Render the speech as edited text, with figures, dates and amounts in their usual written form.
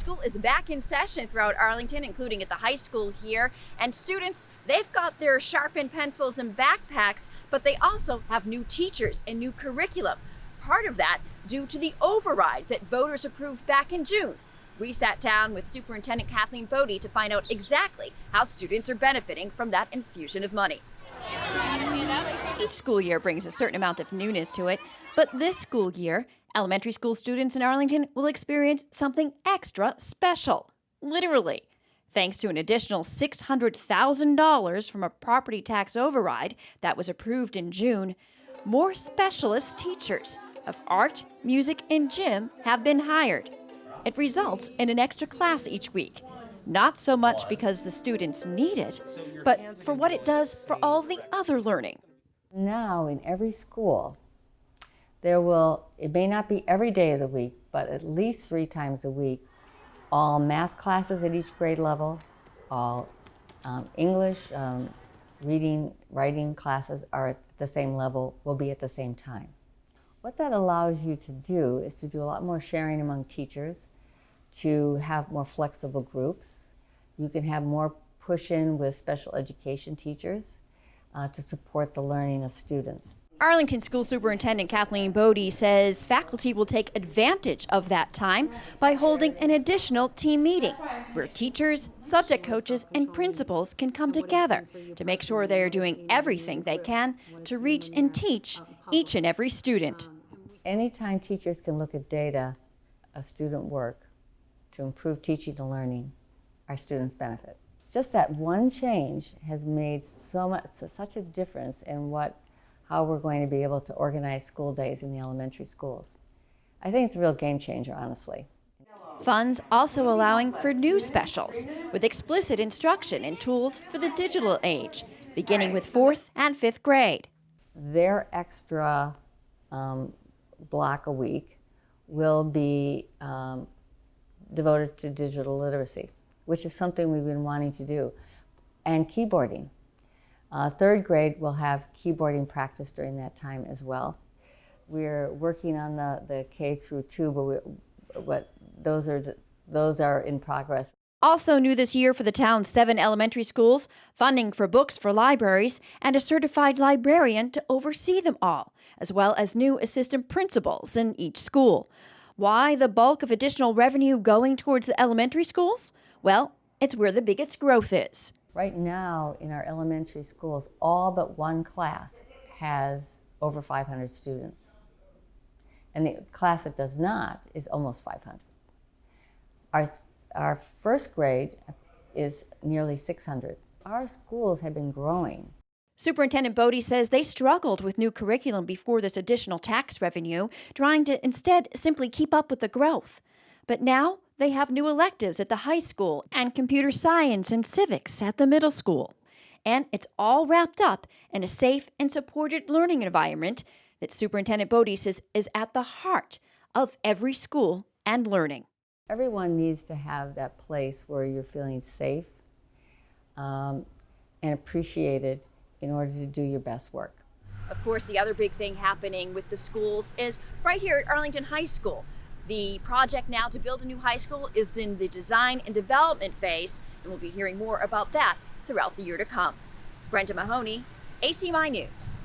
School is back in session throughout Arlington, including at the high school here. And students, they've got their sharpened pencils and backpacks, but they also have new teachers and new curriculum. Part of that due to the override that voters approved back in June. We sat down with Superintendent Kathleen Bodie to find out exactly how students are benefiting from that infusion of money. Each school year brings a certain amount of newness to it, but this school year, elementary school students in Arlington will experience something extra special, literally. Thanks to an additional $600,000 from a property tax override that was approved in June, more specialist teachers of art, music, and gym have been hired. It results in an extra class each week. Not so much because the students need it, but for what it does for all the other learning. Now in every school, it may not be every day of the week, but at least 3 times a week, all math classes at each grade level, all English, reading, writing classes are at the same level, will be at the same time. What that allows you to do is to do a lot more sharing among teachers, to have more flexible groups. You can have more push-in with special education teachers to support the learning of students. Arlington School Superintendent Kathleen Bodie says faculty will take advantage of that time by holding an additional team meeting where teachers, subject coaches, and principals can come together to make sure they are doing everything they can to reach and teach each and every student. Anytime teachers can look at data of student work to improve teaching and learning, our students benefit. Just that one change has made such a difference in how we're going to be able to organize school days in the elementary schools. I think it's a real game changer, honestly. Funds also allowing for new specials with explicit instruction and tools for the digital age, beginning with 4th and 5th grade. Their extra block a week will be devoted to digital literacy, which is something we've been wanting to do, and keyboarding. 3rd grade will have keyboarding practice during that time as well. We're working on the K through 2, but those are in progress. Also new this year for the town's 7 elementary schools, funding for books for libraries and a certified librarian to oversee them all, as well as new assistant principals in each school. Why the bulk of additional revenue going towards the elementary schools? Well, it's where the biggest growth is. Right now in our elementary schools, all but one class has over 500 students. And the class that does not is almost 500. Our 1st grade is nearly 600. Our schools have been growing. Superintendent Bodie says they struggled with new curriculum before this additional tax revenue, trying to instead simply keep up with the growth. But now they have new electives at the high school and computer science and civics at the middle school. And it's all wrapped up in a safe and supported learning environment that Superintendent Bodie says is at the heart of every school and learning. Everyone needs to have that place where you're feeling safe and appreciated in order to do your best work. Of course, the other big thing happening with the schools is right here at Arlington High School. The project now to build a new high school is in the design and development phase, and we'll be hearing more about that throughout the year to come. Brenda Mahoney, ACMi News.